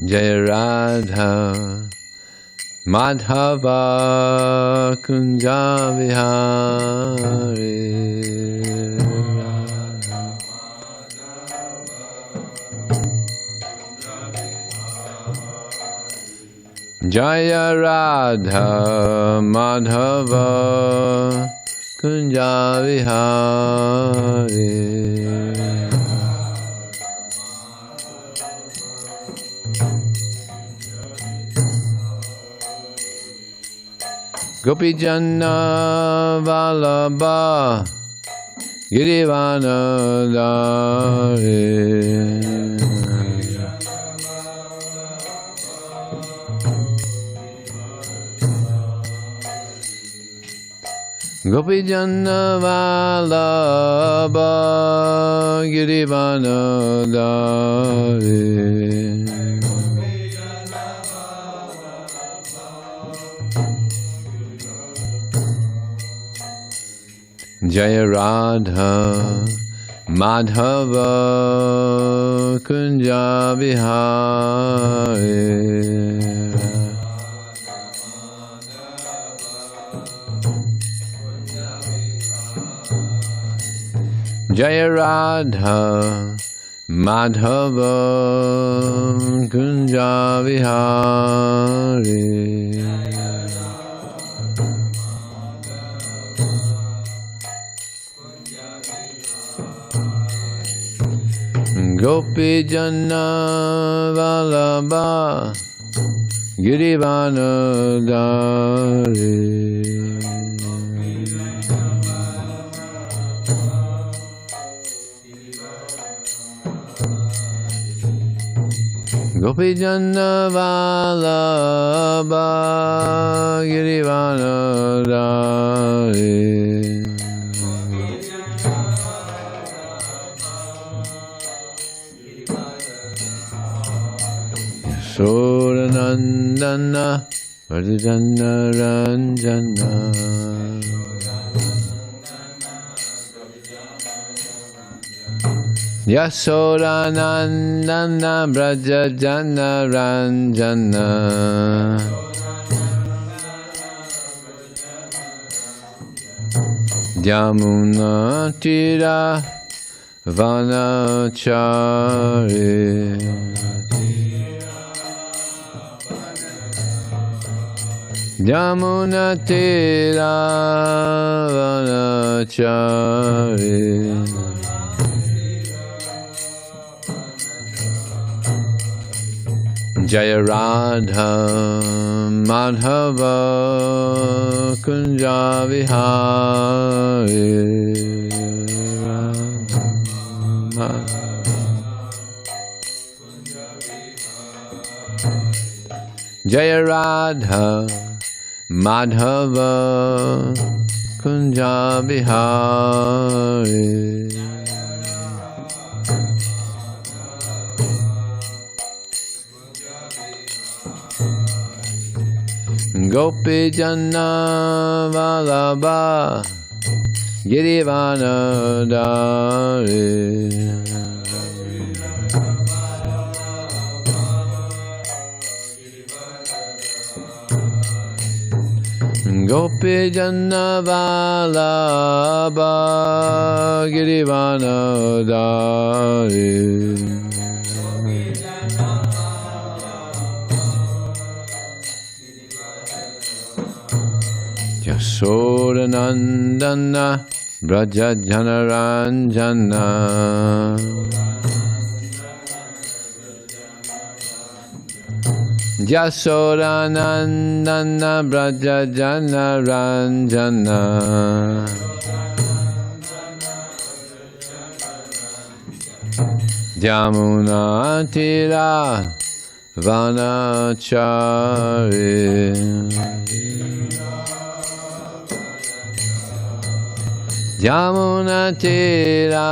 Jaya Radha Madhava Kunja Vihari Jaya Radha Madhava Kunja Vihari Gopi Janna Vallabha Girivana Dhari Gopi Janna Vallabha Girivana Dhari Jaya Radha Madhava Kunja Vihari Jaya Radha Madhava Kunja Vihari Gopi Janna Vallabha Girivana Dhari Gopi Janna Vallabha Girivana Dhari Soranandana Vardhana Ranjana Yasodanandana Brajajana Ranjana Yamuna Tira Vanachari Yamuna Tira Vanachari Jaya Radha Madhava Kunja Vihari Jaya Radha Madhava Kunja Vihari Gopi Janna Vallabha Girivana Dhari Gopi Janna Vallabha Girivana Dhari Yasodanandana Brajajana Ranjana Yasodanandana Brajajana Ranjana Yamuna Tira Vanachari Yamuna Tira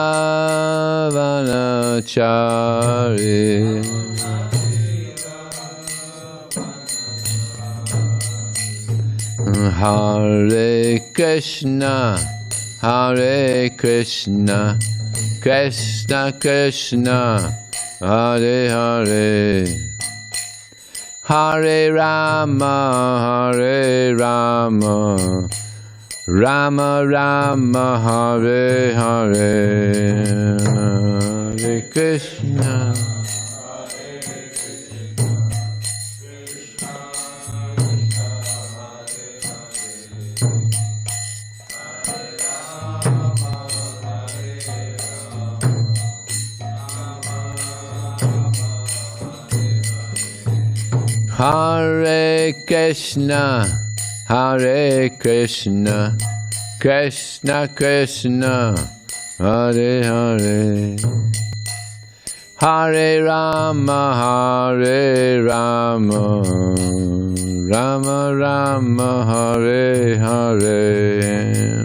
Vanachari Hare Krishna Hare Krishna Krishna Krishna Hare Hare Hare Rama Hare Rama Rama Rama Hare Hare Hare Krishna Hare Krishna, Hare Krishna, Krishna Krishna, Hare Hare, Hare Rama, Hare Rama, Rama Rama, Hare Hare.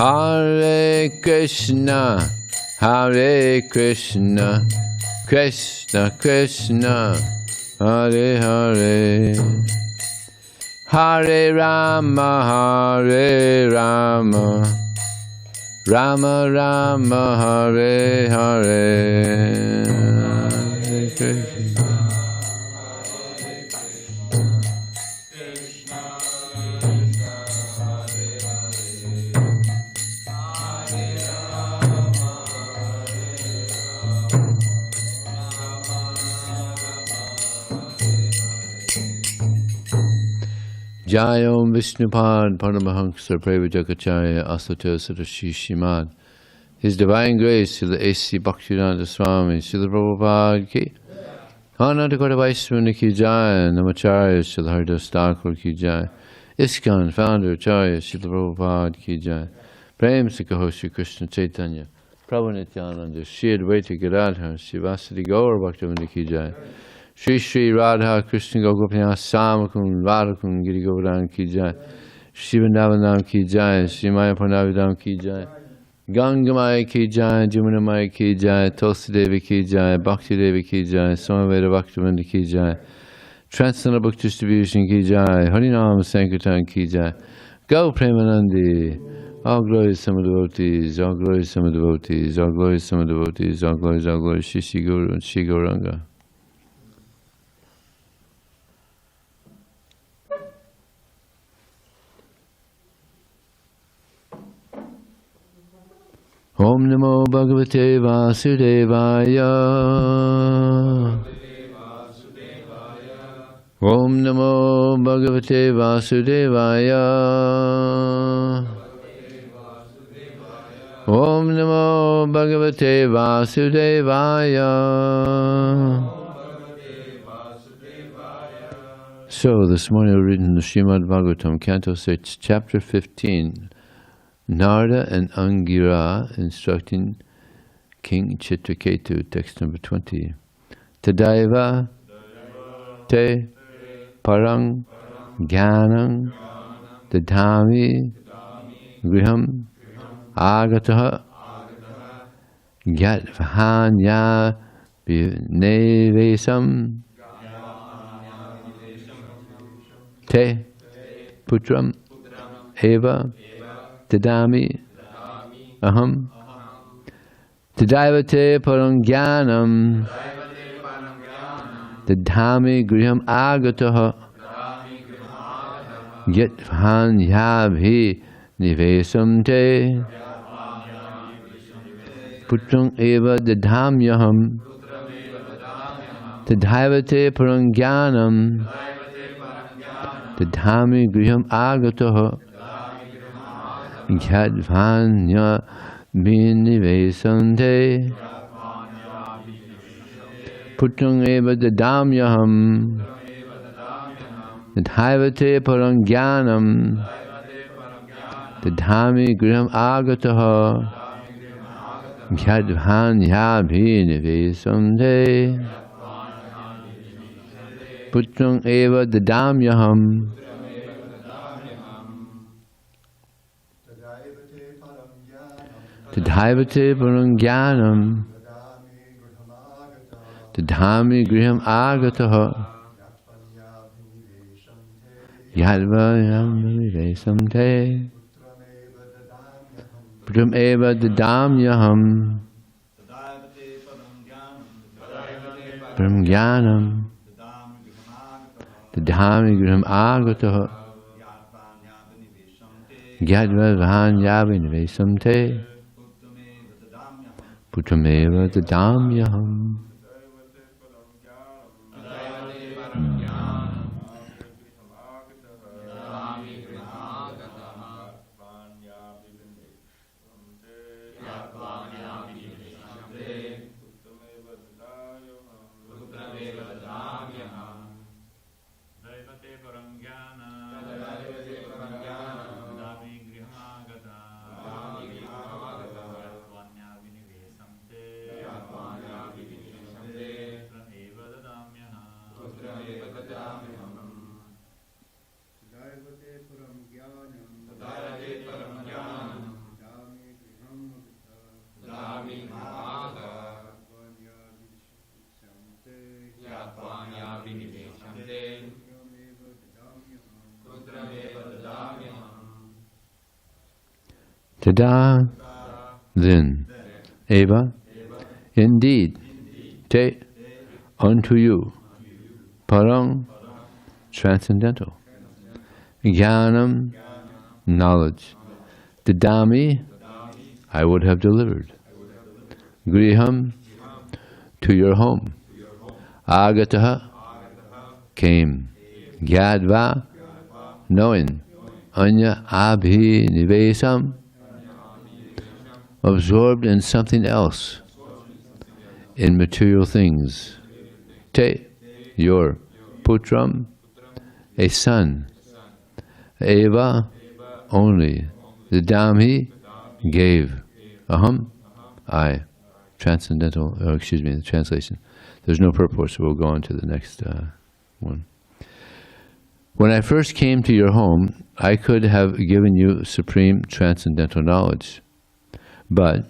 Hare Krishna, Hare Krishna, Krishna Krishna, Hare Hare, Hare Rama, Hare Rama, Rama Rama, Hare Hare, Hare Krishna. Jayom Vishnupad Paramahansa Prevajakacharya Asato Sadashi Shimad. His Divine Grace Srila A.C. Bhaktivedanta Swami Srila Prabhupada Ki Ananta Kota Vaisvani Ki Jaya Namacharya Srila Haridas Thakur Ki Jaya ISKCON Founder Acharya Srila Prabhupada Ki Jaya Prem Sikaho Shri Krishna Chaitanya Prabhu Nityananda Shri Advaita Gadadhar Srivasadi Gaur Bhaktivinoda Ki Jaya Shri Shri Radha Krishna Gopinath Samakun Radhakun Giri Govardhan Ki Jai Shri Vrindavanam Ki Jai Shri Maya Purnavidam Ki Jai Gangamaya Ki Jai Jamunamaya Ki Jai Tulsi Devi Ki Jai Bhakti Devi Ki Jai Samaveda Bhaktivinoda Ki Jai Transcendental Book Distribution Ki Jai Harinam Sankirtan Ki Jai Go Premanandi All glories some devotees, all glories some devotees, all glories some devotees, all glories Shri Shri Guru and Shri Gauranga. Om Namo Bhagavate Vasudevaya. Om Namo Bhagavate Vasudevaya. Om Namo Bhagavate Vasudevaya. So this morning we read in the Srimad Bhagavatam, Canto 6, Chapter 15, Narada and Angira instructing King Chitraketu, text number 20. Tadaiva te parang jnanam dadhami griham agataha gyadvahanya nevesam te putram eva Tadami aham tadaivate parangyanam tadhami griham agataha yatvanyabhi nivesam te putrang eva dadhamyaham tadaivate parangyanam tadhami griham agataha Gyadvanya binivesante Putrang eva dadamyaham Tadhaivate parangyanam Tadhami griham agataha Gyadvanya binivesante Putrang eva dadamyaham Tadhaivate-parangyanam Tadhami griham agataha Yadvayam vivesamte Putram eva dadamyaham Parangyanam Tadhami griham agataha Yadvayam vivesamte Putrameva dadamyaham. Tada, then, eva, indeed, te, unto you, parang, transcendental, jnanam, knowledge, dadami, I would have delivered, griham, to your home, agataha, came, gyadva, knowing, anya abhinivesam, absorbed in something else, in material things. Te, your, putram, a son, eva, only, dadami, gave, aham, I, transcendental, the translation. There's no purport, so we'll go on to the next one. When I first came to your home, I could have given you supreme transcendental knowledge. But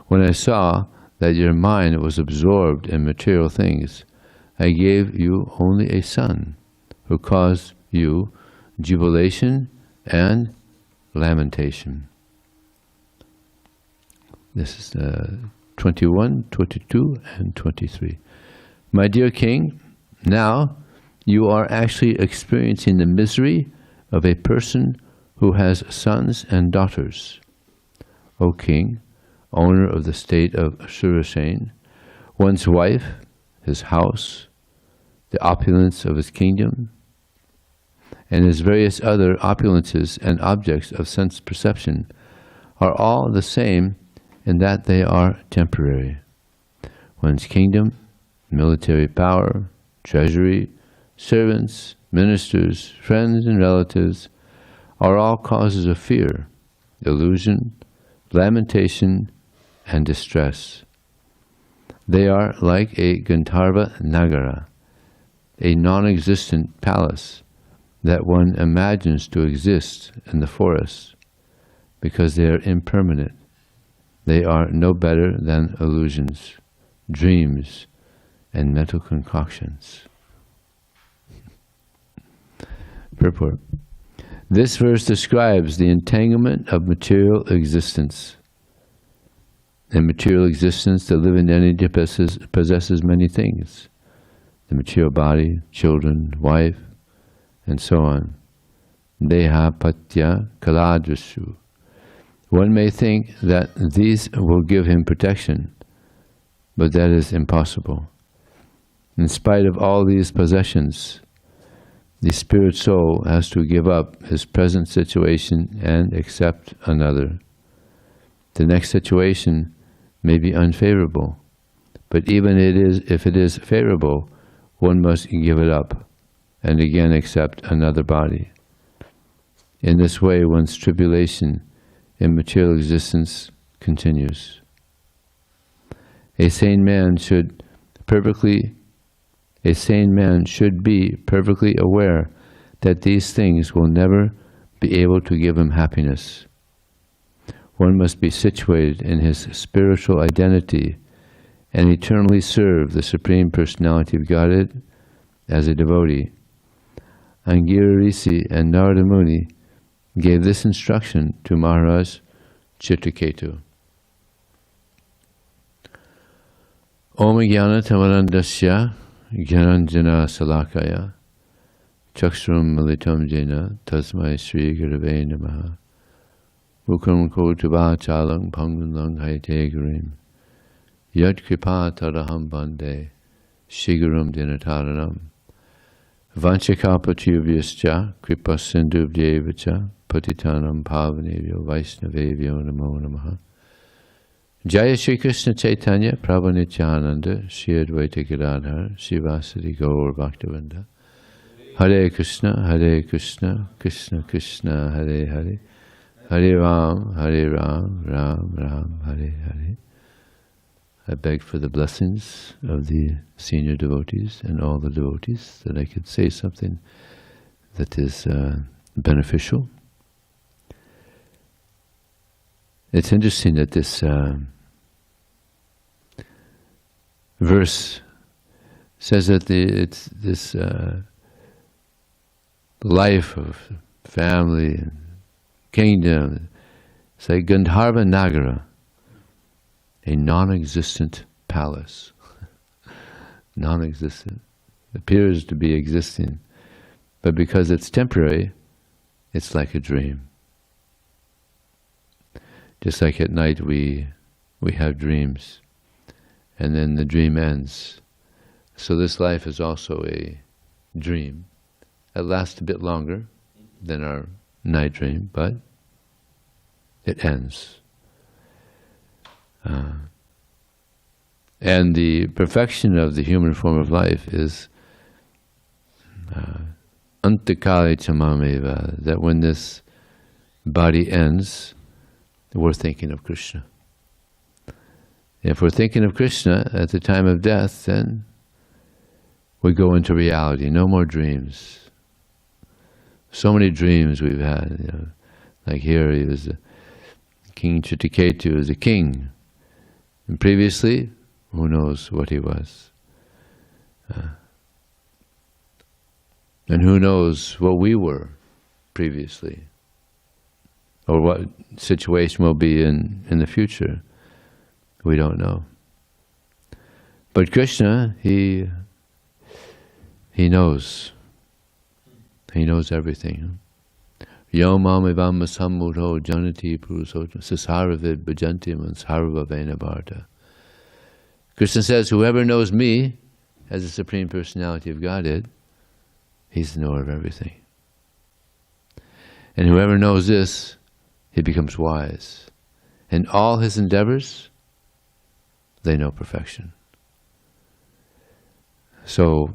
when I saw that your mind was absorbed in material things, I gave you only a son who caused you jubilation and lamentation. This is 21, 22, and 23. My dear king, now you are actually experiencing the misery of a person who has sons and daughters. O king, owner of the state of Surasen, one's wife, his house, the opulence of his kingdom, and his various other opulences and objects of sense perception are all the same in that they are temporary. One's kingdom, military power, treasury, servants, ministers, friends and relatives are all causes of fear, illusion, lamentation, and distress. They are like a Gandharva Nagara, a non-existent palace that one imagines to exist in the forest. Because they are impermanent, they are no better than illusions, dreams, and mental concoctions. Purport. This verse describes the entanglement of material existence. In material existence, the living entity possesses many things. The material body, children, wife, and so on. Dehāpatya-kalatrādiṣu. One may think that these will give him protection, but that is impossible. In spite of all these possessions, the spirit soul has to give up his present situation and accept another. The next situation may be unfavorable, but even if it is favorable, one must give it up and again accept another body. In this way, one's tribulation in material existence continues. A sane man should be perfectly aware that these things will never be able to give him happiness. one must be situated in his spiritual identity and eternally serve the Supreme Personality of Godhead as a devotee. Angira Rishi and Narada Muni gave this instruction to Maharaj Chitraketu. Om Jnana Tamarandasya Gyananjana Salakaya Chakshram Militam Jena Tasmai Sri Gurave Namaha Mukam Kotubha Chalang Pangunlang Haite Gurim Yad Kripa Taraham Bande Shiguram Dinataranam Vanchakapatubhyascha Kripa Sindhubhyevacha Patitanam Pavanevyo Vaisnavevyo Namo Namaha Jaya Shri Krishna Chaitanya Prabhu Nityananda Shri Advaita Gadadhar Srivasadi Gaur Bhaktivinoda Hare Krishna Krishna Krishna Hare Hare Hare Ram Ram Ram Hare Hare. I beg for the blessings of the senior devotees and all the devotees that I could say something that is beneficial. It's interesting that this verse says that it's this life of family and kingdom. It's like Gandharva Nagara, a non-existent palace. Non-existent. Appears to be existing, but because it's temporary, it's like a dream. Just like at night we have dreams, and then the dream ends. So this life is also a dream. It lasts a bit longer than our night dream, but it ends. And the perfection of the human form of life is antakali chamameva, that when this body ends, we're thinking of Krishna. If we're thinking of Krishna at the time of death, then we go into reality. No more dreams. So many dreams we've had. You know, like here, he was King Chitraketu was a king, and previously, who knows what he was, and who knows what we were previously, or what situation will be in the future. We don't know. But Krishna, he knows. He knows everything. Yom mamivam masammuto janati purusotam sasaravid bhajanti mansarvavena bharta. Krishna says, whoever knows me as the Supreme Personality of Godhead, he's the knower of everything. And whoever knows this, he becomes wise. And all his endeavors, they know perfection. So,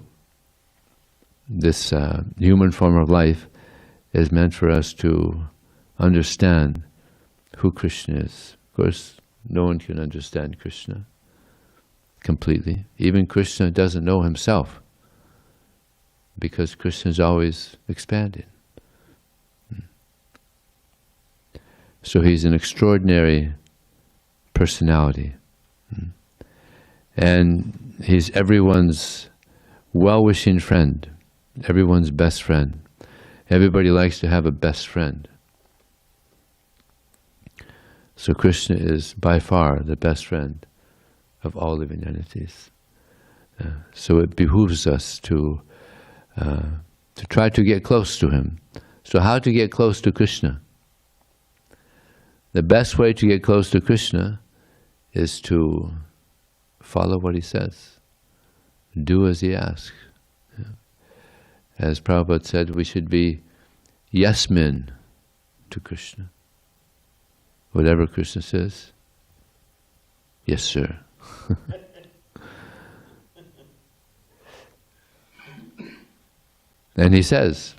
this human form of life is meant for us to understand who Krishna is. Of course, no one can understand Krishna completely. Even Krishna doesn't know himself, because Krishna is always expanding. So he's an extraordinary personality. And he's everyone's well-wishing friend, everyone's best friend. Everybody likes to have a best friend. So Krishna is by far the best friend of all living entities. So it behooves us to try to get close to him. So how to get close to Krishna? The best way to get close to Krishna is to follow what he says. Do as he asks. As Prabhupada said, we should be yes men to Krishna. Whatever Krishna says, yes sir. And he says,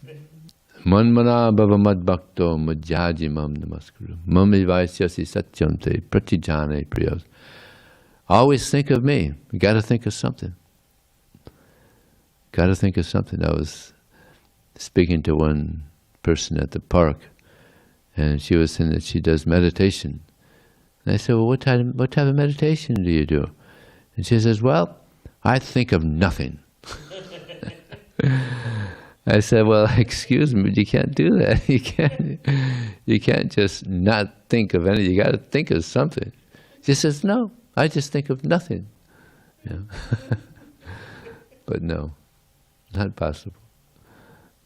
Manmana bhava mad bhakto madhyaji mam namaskuru mami vaisyasi satyam te pratijane priyas. Always think of me. You got to think of something. Got to think of something. I was speaking to one person at the park, and she was saying that she does meditation, And I said, well, what type of meditation do you do? And she says, well, I think of nothing. I said, well, excuse me, but you can't do that. You can't just not think of anything. You got to think of something. She says, no, I just think of nothing. Yeah. But no, not possible.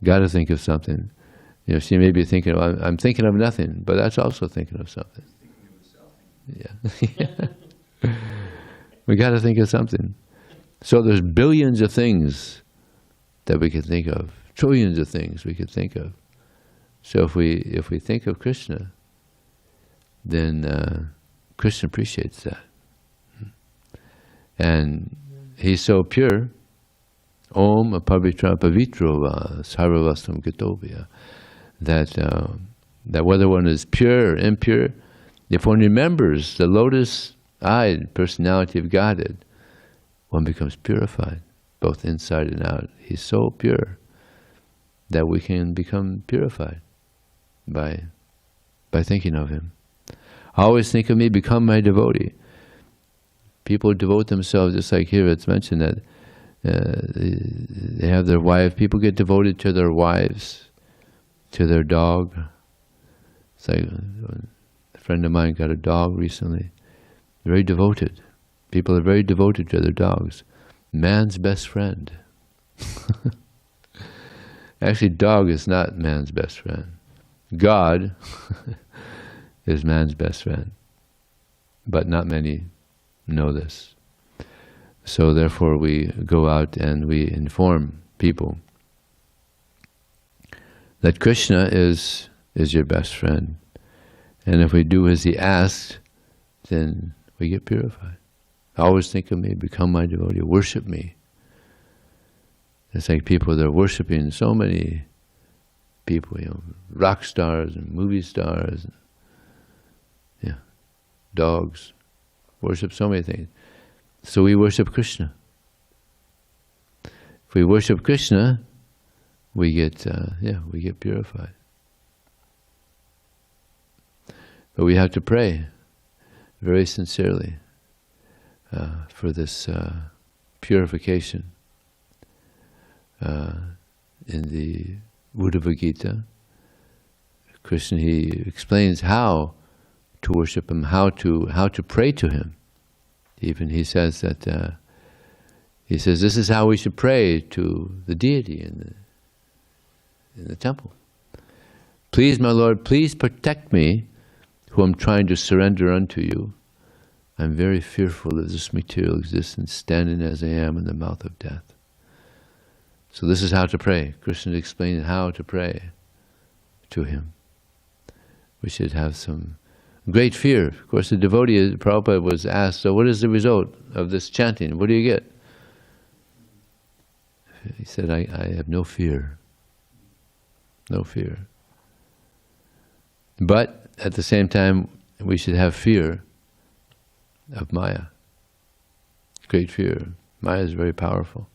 Got to think of something. You know, she may be thinking, well, I'm thinking of nothing, but that's also thinking of something. Yeah. We got to think of something. So there's billions of things that we can think of, trillions of things we could think of. So if we think of Krishna, then Krishna appreciates that, and he's so pure. Om apavitra pavitro va sarvavastam gatobhya. That whether one is pure or impure, if one remembers the lotus-eyed personality of Godhead, one becomes purified, both inside and out. He's so pure that we can become purified by thinking of him. Always think of me, become my devotee. People devote themselves, just like here it's mentioned that they have their wife. People get devoted to their wives, to their dog. It's like a friend of mine got a dog recently. Very devoted. People are very devoted to their dogs. Man's best friend. Actually, dog is not man's best friend. God is man's best friend. But not many know this. So therefore we go out and we inform people that Krishna is your best friend. And if we do as he asked, then we get purified. Always think of me, become my devotee, worship me. It's like people that are worshiping so many people, you know, rock stars and movie stars, and, yeah, dogs, worship so many things. So we worship Krishna. If we worship Krishna, we get purified. But we have to pray very sincerely for this purification. In the Bhagavad Gita, Krishna, he explains how to worship him, how to pray to him. Even he says that this is how we should pray to the deity in the temple. Please, my Lord, please protect me, who am trying to surrender unto you. I'm very fearful of this material existence, standing as I am in the mouth of death. So this is how to pray. Krishna explained how to pray to him. We should have some great fear. Of course, the devotee, Prabhupada, was asked, so what is the result of this chanting? What do you get? He said, I have no fear. No fear. But at the same time, we should have fear of Maya. Great fear. Maya is very powerful.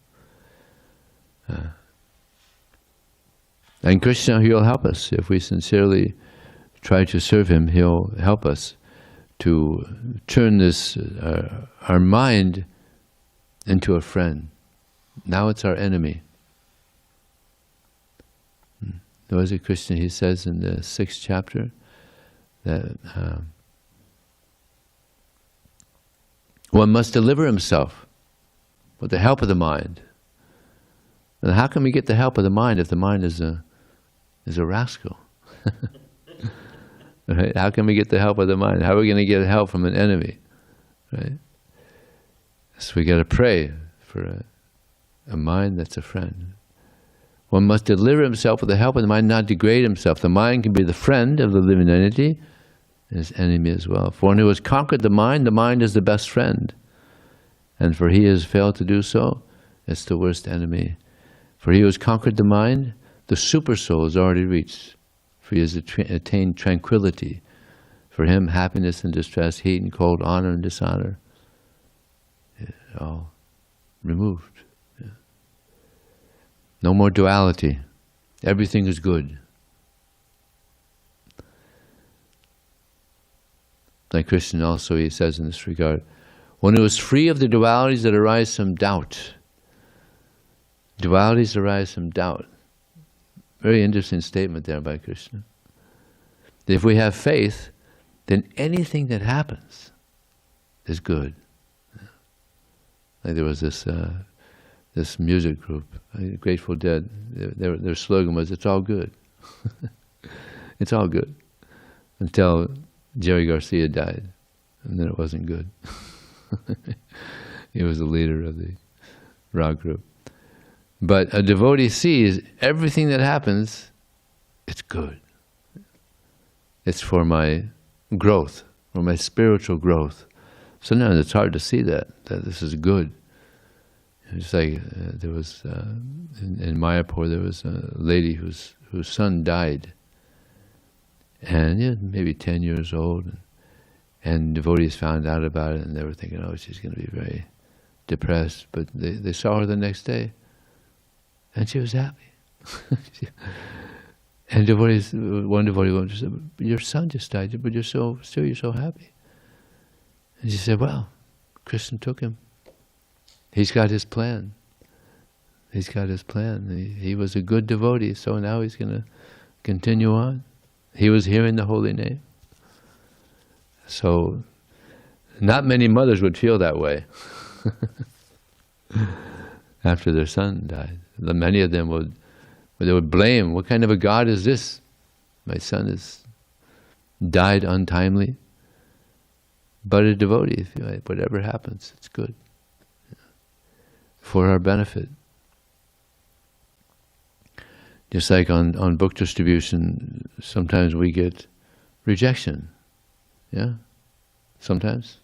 And Krishna, he'll help us. If we sincerely try to serve him, he'll help us to turn this, our mind into a friend. Now it's our enemy. What is it Krishna, he says in the 6th chapter, that one must deliver himself with the help of the mind. And how can we get the help of the mind if the mind is a rascal? Right? How can we get the help of the mind? How are we going to get help from an enemy? Right? So we got to pray for a mind that's a friend. One must deliver himself with the help of the mind, not degrade himself. The mind can be the friend of the living entity, and his enemy as well. For one who has conquered the mind is the best friend. And for he has failed to do so, it's the worst enemy. For he who has conquered the mind, the super soul is already reached. For he has attained tranquility. For him, happiness and distress, heat and cold, honor and dishonor, all removed. Yeah. No more duality. Everything is good. Like Krishna also, he says in this regard, one who is free of the dualities that arise from doubt. Dualities arise from doubt. Very interesting statement there by Krishna. If we have faith, then anything that happens is good. Like there was this music group, Grateful Dead. Their slogan was, "It's all good." It's all good. Until Jerry Garcia died, and then it wasn't good. He was the leader of the rock group. But a devotee sees everything that happens, it's good. It's for my growth, for my spiritual growth. Sometimes it's hard to see that this is good. It's like there was, in Mayapur, there was a lady whose son died. And maybe 10 years old. And devotees found out about it, and they were thinking, oh, she's going to be very depressed. But they saw her the next day, and she was happy. And one devotee went and said, "Your son just died, but you're so happy." And she said, "Well, Krishna took him. He's got his plan. He's got his plan. He was a good devotee, so now he's going to continue on. He was hearing the holy name." So, not many mothers would feel that way after their son died. Many of them would blame, "What kind of a God is this? My son has died untimely." But a devotee, whatever happens, it's good for our benefit. Just like on book distribution, sometimes we get rejection. Yeah? Sometimes?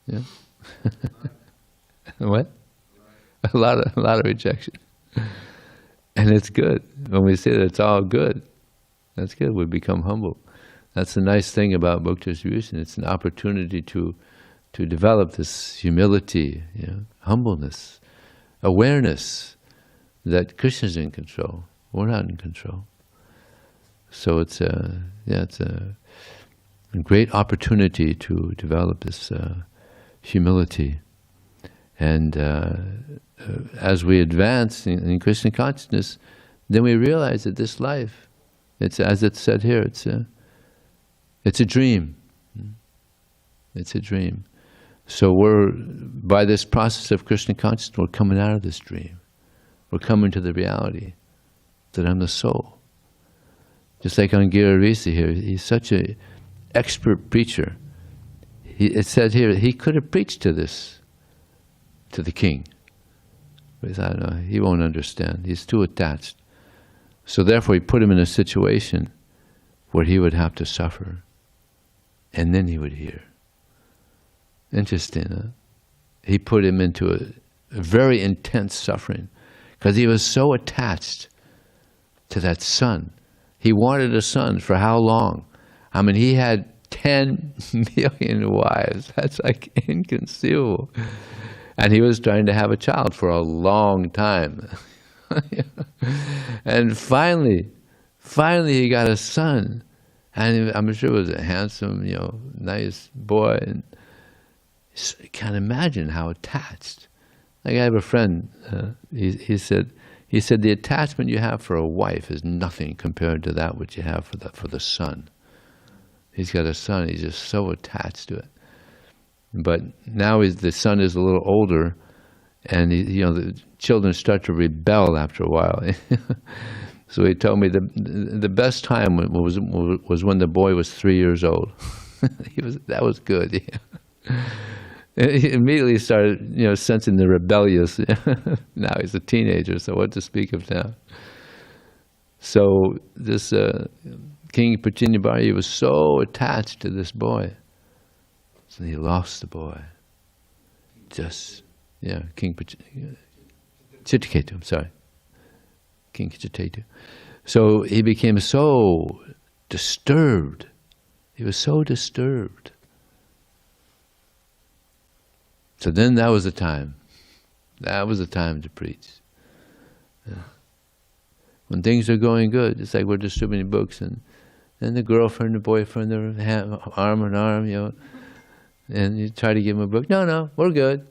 Yeah? What? A lot of rejection. And it's good. When we say that it's all good, that's good. We become humble. That's the nice thing about book distribution. It's an opportunity to develop this humility, humbleness, awareness that Krishna's in control. We're not in control. So it's a great opportunity to develop this humility. And as we advance in Krishna consciousness, then we realize that this life, it's as it's said here, it's a dream. It's a dream. So by this process of Krishna consciousness, we're coming out of this dream. We're coming to the reality that I'm the soul. Just like on Giririsi here, he's such an expert preacher. It said here, he could have preached to the king. But he thought, no, he won't understand. He's too attached. So therefore he put him in a situation where he would have to suffer. And then he would hear. Interesting, huh? He put him into a very intense suffering because he was so attached to that son. He wanted a son for how long? I mean, he had 10 million wives. That's like inconceivable. And he was trying to have a child for a long time. And finally he got a son. And I'm sure it was a handsome, nice boy. And you can't imagine how attached. Like I have a friend, he said the attachment you have for a wife is nothing compared to that which you have for the son. He's got a son, he's just so attached to it. But now the son is a little older, and the children start to rebel after a while. So he told me the best time was when the boy was 3 years old. That was good. Yeah. He immediately started, sensing the rebellious. Now he's a teenager, so what to speak of now? So this King Prachinabhari was so attached to this boy, so he lost the boy. King Chitraketu, I'm sorry. King Chitraketu. So he became so disturbed. He was so disturbed. So then that was the time. That was the time to preach. Yeah. When things are going good, it's like we're distributing books, and the girlfriend and the boyfriend, they're arm in arm, And you try to give them a book. No, we're good.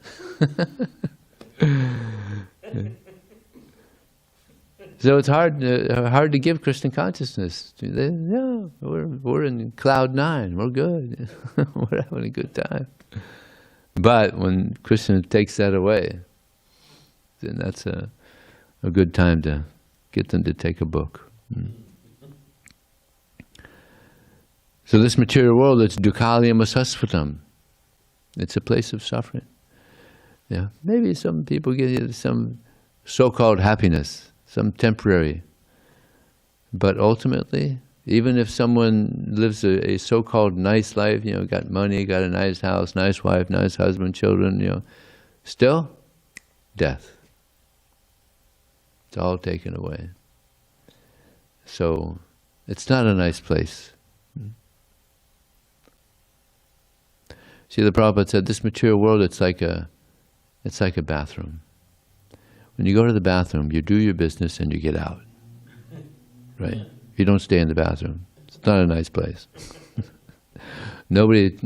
So it's hard to give Krishna consciousness. Yeah, we're in cloud 9. We're good. We're having a good time. But when Krishna takes that away, then that's a good time to get them to take a book. So this material world, it's dukkhalayam asasvatam. It's a place of suffering. Yeah, maybe some people get some so-called happiness, some temporary. But ultimately, even if someone lives a so-called nice life, got money, got a nice house, nice wife, nice husband, children, still, death. It's all taken away. So, it's not a nice place. See, the Prabhupada said, this material world, it's like a bathroom. When you go to the bathroom, you do your business and you get out. Right? You don't stay in the bathroom. It's not a nice place. Nobody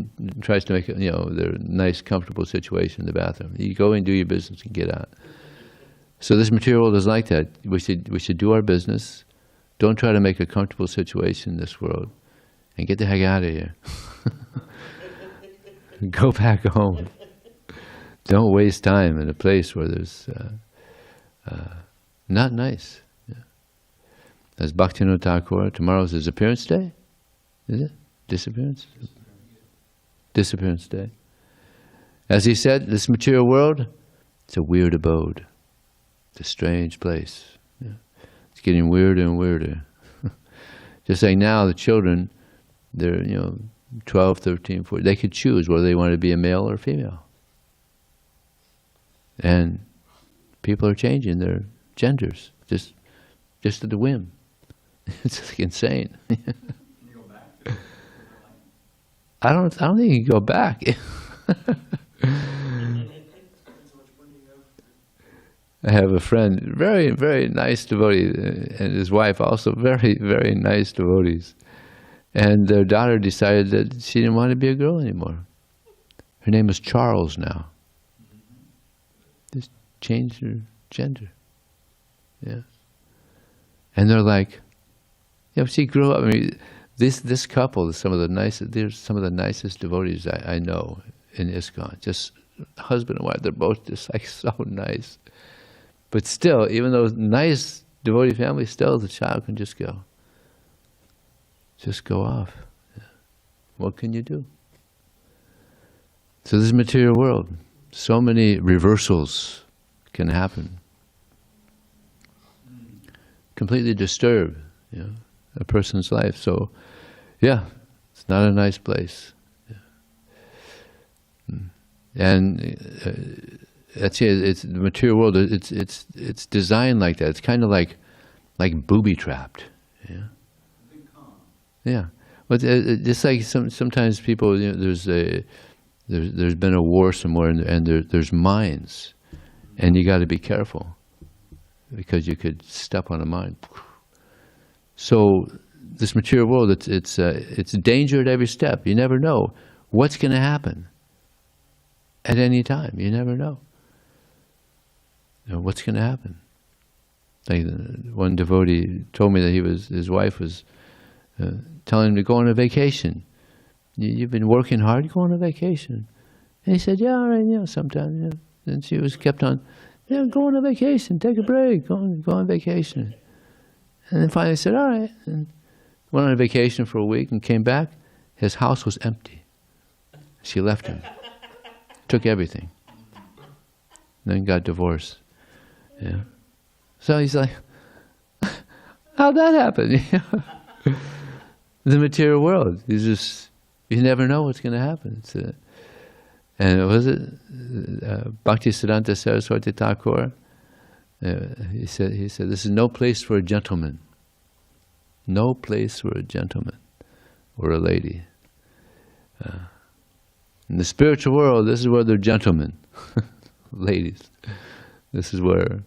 tries to make their nice, comfortable situation in the bathroom. You go and do your business and get out. So this material world is like that. We should do our business. Don't try to make a comfortable situation in this world. And get the heck out of here. Go back home. Don't waste time in a place where there's not nice. Yeah. As Bhaktivinoda Thakur, tomorrow's his appearance day? Is it? Disappearance? Disappearance day. As he said, this material world, it's a weird abode. It's a strange place. Yeah. It's getting weirder and weirder. Just like now, the children, they're 12, 13, 14, they could choose whether they want to be a male or female. And people are changing their genders, just at the whim. It's like insane. Can you go back? I don't think you can go back. I have a friend, very, very nice devotee, and his wife also very, very nice devotees. And their daughter decided that she didn't want to be a girl anymore. Her name is Charles now. Just changed her gender. Yeah. And they're like, she grew up. I mean, this couple is some of the nicest. They're some of the nicest devotees I know in ISKCON. Just husband and wife. They're both just like so nice. But still, even though nice devotee family, still the child can just go off. Yeah. What can you do? So this material world, so many reversals can happen. Completely disturb, a person's life. So, yeah, it's not a nice place. Yeah. And that's it. It's the material world. It's designed like that. It's kind of like booby trapped. Yeah. Yeah. But just like sometimes people, there's been a war somewhere, and there's mines, and you got to be careful because you could step on a mine. So this material world, it's danger at every step. You never know what's going to happen at any time. You never know. What's going to happen? Like one devotee told me that his wife was telling him to go on a vacation. You've been working hard, go on a vacation. And he said, yeah, all right, sometime. And she was kept on, go on a vacation, take a break, go on vacation. And then finally said, all right. And went on a vacation for a week and came back. His house was empty. She left him. Took everything. Then got divorced. Yeah. So he's like, how'd that happen? The material world. You never know what's going to happen. And was it Bhakti Siddhanta Saraswati Thakur? He said, this is no place for a gentleman. No place for a gentleman or a lady. In the spiritual world, this is where they're gentlemen, ladies. This is where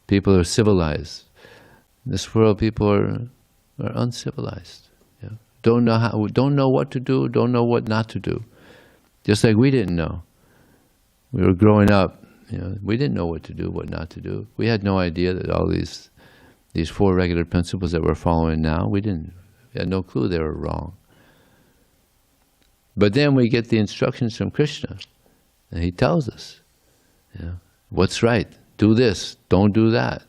people are civilized. In this world, people are uncivilized. Don't know what to do, don't know what not to do. Just like we didn't know. We were growing up, we didn't know what to do, what not to do. We had no idea that all these four regular principles that we're following now, we had no clue they were wrong. But then we get the instructions from Krishna, and he tells us, what's right, do this, don't do that.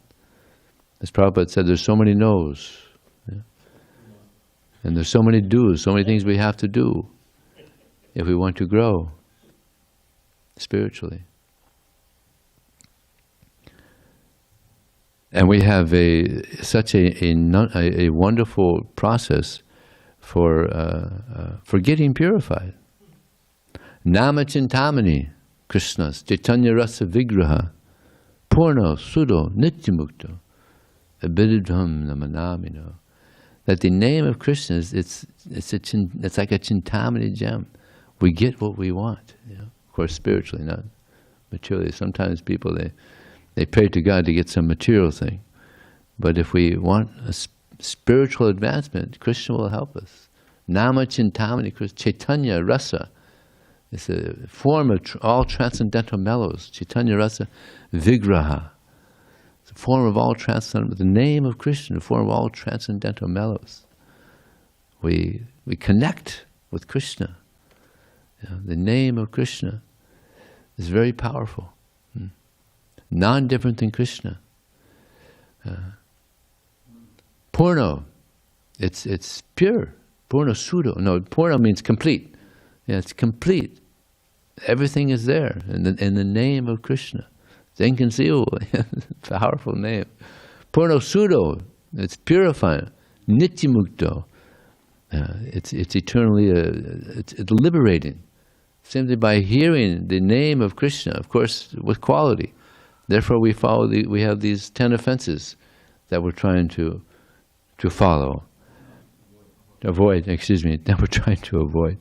As Prabhupada said, there's so many no's, and there's so many do's, so many things we have to do if we want to grow spiritually. And we have such a wonderful process for getting purified. Nama Chintamani Krishnas Chaitanya Rasa Vigraha Purno Sudo Nityamukto Abhididvam Namanamino. That the name of Krishna it's like a Chintamani gem. We get what we want. Of course, spiritually, not materially. Sometimes people they pray to God to get some material thing. But if we want a spiritual advancement, Krishna will help us. Nama Chintamani Krishna, Chaitanya Rasa. It's a form of all transcendental mellows. Chaitanya Rasa Vigraha. It's a form of all transcendental, the name of Krishna, a form of all transcendental mellows. We connect with Krishna. The name of Krishna is very powerful. Non-different than Krishna. Purno, it's pure. Purno Sudo. No, Purno means complete. It's complete. Everything is there in the name of Krishna. It's inconceivable. Powerful name. Purno Sudo, it's purifying. Nityamukto, it's eternally, it's liberating. Simply by hearing the name of Krishna, of course, with quality. Therefore, we have these 10 offenses that we're trying to follow. Avoid, excuse me, that we're trying to avoid.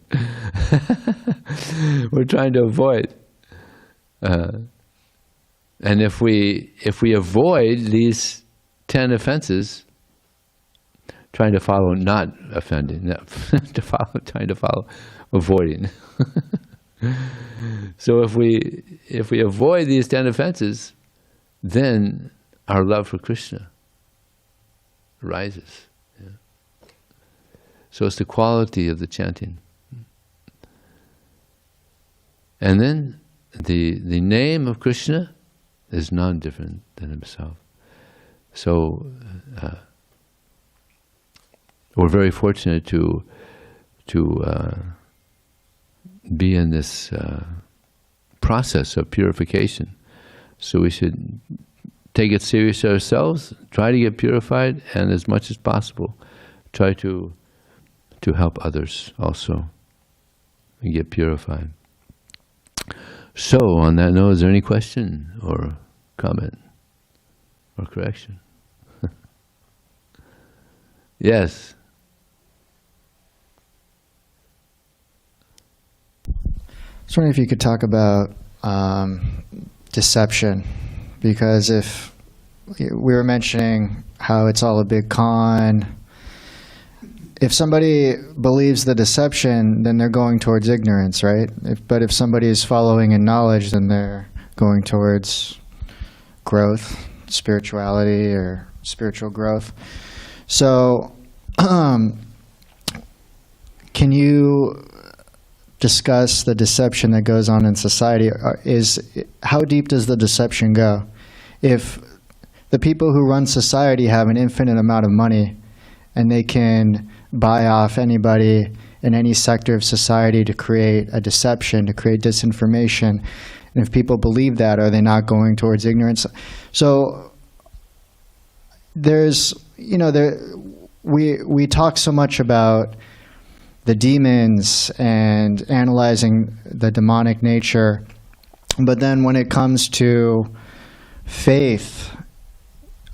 We're trying to avoid. And if we avoid these 10 offenses, trying to follow not offending, trying to follow avoiding. So if we avoid these 10 offenses, then our love for Krishna rises. So it's the quality of the chanting. And then the name of Krishna is non-different than himself. So we're very fortunate to be in this process of purification. So we should take it seriously ourselves, try to get purified, and as much as possible, try to help others also and get purified. So, on that note, is there any question or comment or correction? Yes. I was wondering if you could talk about deception, because if we were mentioning how it's all a big con, if somebody believes the deception, then they're going towards ignorance, right? But if somebody is following in knowledge, then they're going towards growth, spirituality, or spiritual growth. So, can you discuss the deception that goes on in society? How deep does the deception go? If the people who run society have an infinite amount of money and they can buy off anybody in any sector of society to create a deception, to create disinformation, and if people believe that, are they not going towards ignorance? So there's, we talk so much about the demons and analyzing the demonic nature, but then when it comes to faith,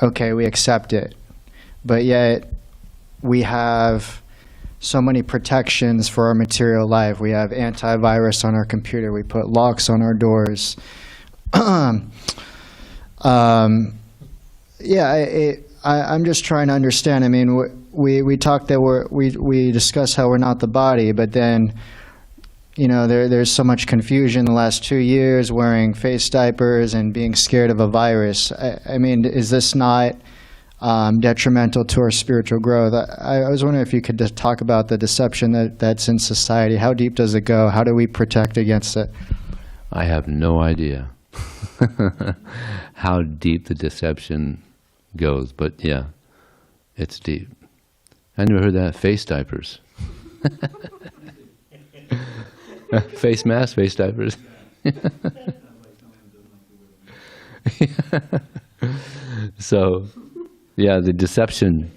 okay, we accept it, but yet we have so many protections for our material life. We have antivirus on our computer. We put locks on our doors. I'm just trying to understand. I mean, we talk that we discuss how we're not the body, but then there's so much confusion the last 2 years, wearing face diapers and being scared of a virus. I mean, is this not detrimental to our spiritual growth? I was wondering if you could just talk about the deception that's in society. How deep does it go? How do we protect against it? I have no idea how deep the deception goes, but yeah, it's deep. I never heard that. Face diapers. Face mask, face diapers. So, yeah, the deception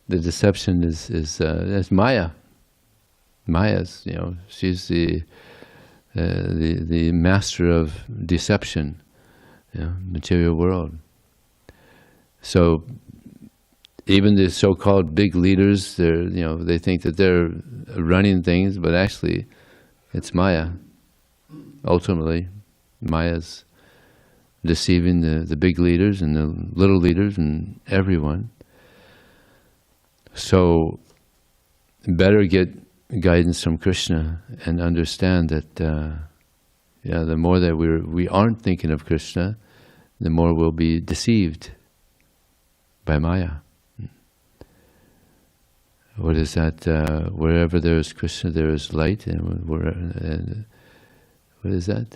is Maya. Maya's, she's the master of deception, material world. So even the so-called big leaders, they think that they're running things, but actually it's Maya. Ultimately, Maya's deceiving the big leaders and the little leaders and everyone. So better get guidance from Krishna and understand that the more that we aren't thinking of Krishna, the more we'll be deceived by Maya. What is that? Wherever there is Krishna, there is light, and what is that?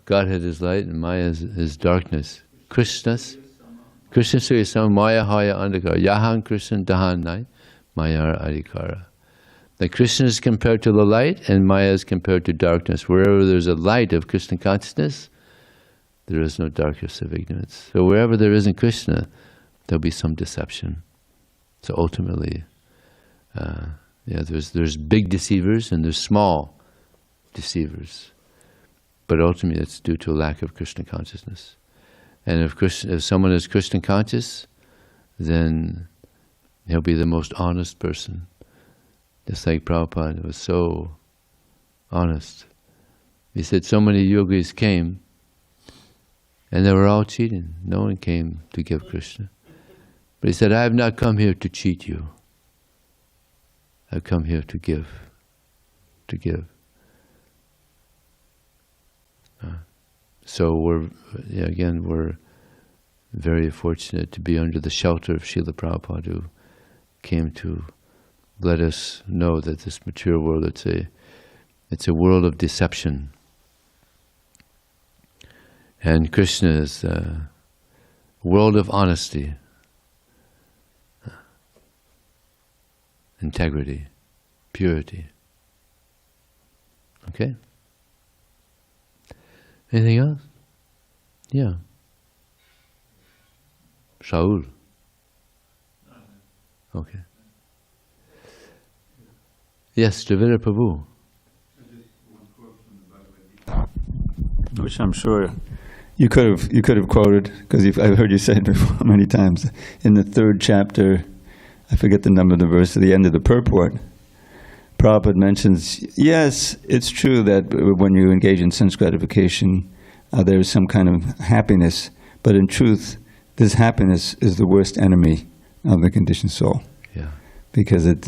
Godhead is light, and Maya is darkness. Krishna Surya Sama Maya Haya Andhakara Yahan Krishna Dahan Nai Maya Adhikara. The Krishna is compared to the light, and Maya is compared to darkness. Wherever there's a light of Krishna consciousness, there is no darkness of ignorance. So wherever there isn't Krishna, there'll be some deception. So ultimately, there's big deceivers and there's small deceivers. But ultimately, it's due to a lack of Krishna consciousness. And if someone is Krishna conscious, then he'll be the most honest person. Just like Prabhupada was so honest. He said so many yogis came, and they were all cheating. No one came to give Krishna. But he said, I have not come here to cheat you. I've come here to give. To give. So we're very fortunate to be under the shelter of Srila Prabhupada, who came to let us know that this material world, it's a world of deception. And Krishna is a world of honesty, integrity, purity. Okay? Anything else? Yeah. Shaul. Okay. Yes, Dravida Prabhu. Which I'm sure you could have quoted, because I've heard you say it before many times. In the 3rd chapter, I forget the number of the verse, at the end of the purport, Prabhupada mentions, yes, it's true that when you engage in sense gratification, there is some kind of happiness, but in truth, this happiness is the worst enemy of the conditioned soul. Yeah. Because that's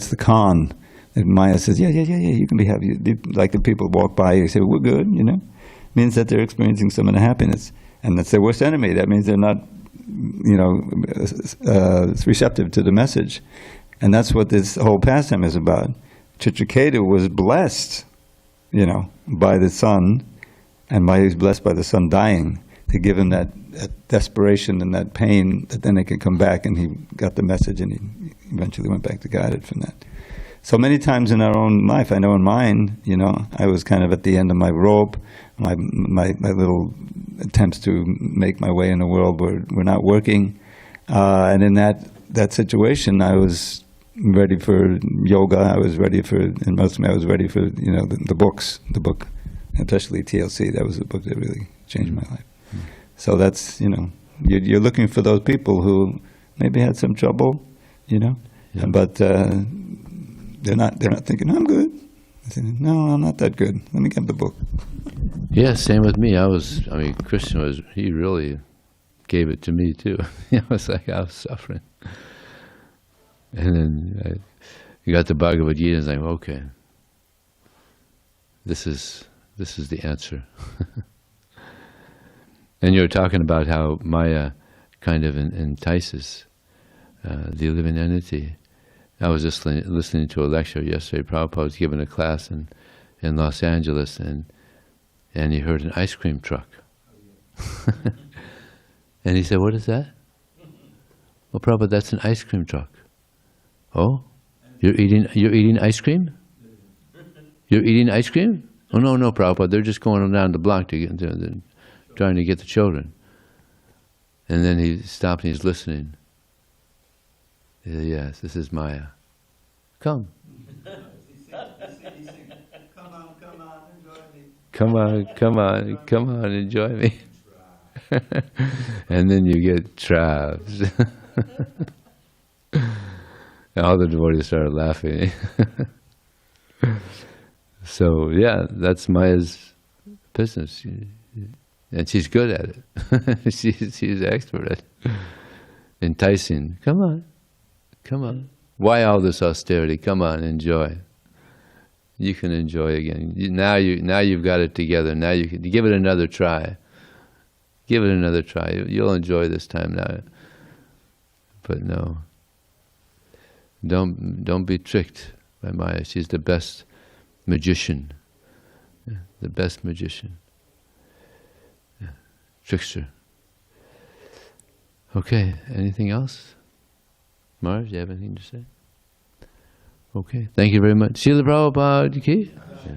the con. And Maya says, yeah, you can be happy. Like the people walk by, you say, we're good, means that they're experiencing some of the happiness. And that's their worst enemy. That means they're not, receptive to the message. And that's what this whole pastime is about. Chitraketu was blessed, by the sun, and he was blessed by the sun dying, to give him that desperation and that pain, that then they could come back, and he got the message, and he eventually went back to Godhead from that. So many times in our own life, I know in mine, I was kind of at the end of my rope. My little attempts to make my way in the world were not working. And in that situation, I was ready for yoga. I was ready for, and mostly I was ready for, the book, especially TLC. That was the book that really changed my life. So that's, you're looking for those people who maybe had some trouble, but they're not thinking, I'm good. I said, no, I'm not that good. Let me get the book. Yeah, same with me. Krishna he really gave it to me too. It was like I was suffering. And then you got the Bhagavad Gita, and it's like, okay, this is the answer. And you were talking about how Maya kind of entices the living entity. I was just listening to a lecture yesterday. Prabhupada was giving a class in Los Angeles, and he heard an ice cream truck. And he said, "What is that?" "Well, Prabhupada, that's an ice cream truck." "Oh, you're eating ice cream? You're eating ice cream?" "Oh, no, Prabhupada, they're just going down the block to get trying to get the children." And then he stopped and he's listening. He said, "Yes, this is Maya. Come. Come on, enjoy me." And then you get traps. And all the devotees started laughing. So yeah, that's Maya's business. And she's good at it. She's expert at it. Enticing. Come on. Why all this austerity? Come on, enjoy. You can enjoy again. Now you've got it together. Now you can give it another try. Give it another try. You'll enjoy this time now. But no, don't be tricked by Maya. She's the best magician. Yeah, the best magician. Yeah. Trickster. Okay, anything else? Mars, you have anything to say? Okay, thank you very much. Srila Prabhupada ki? Yeah.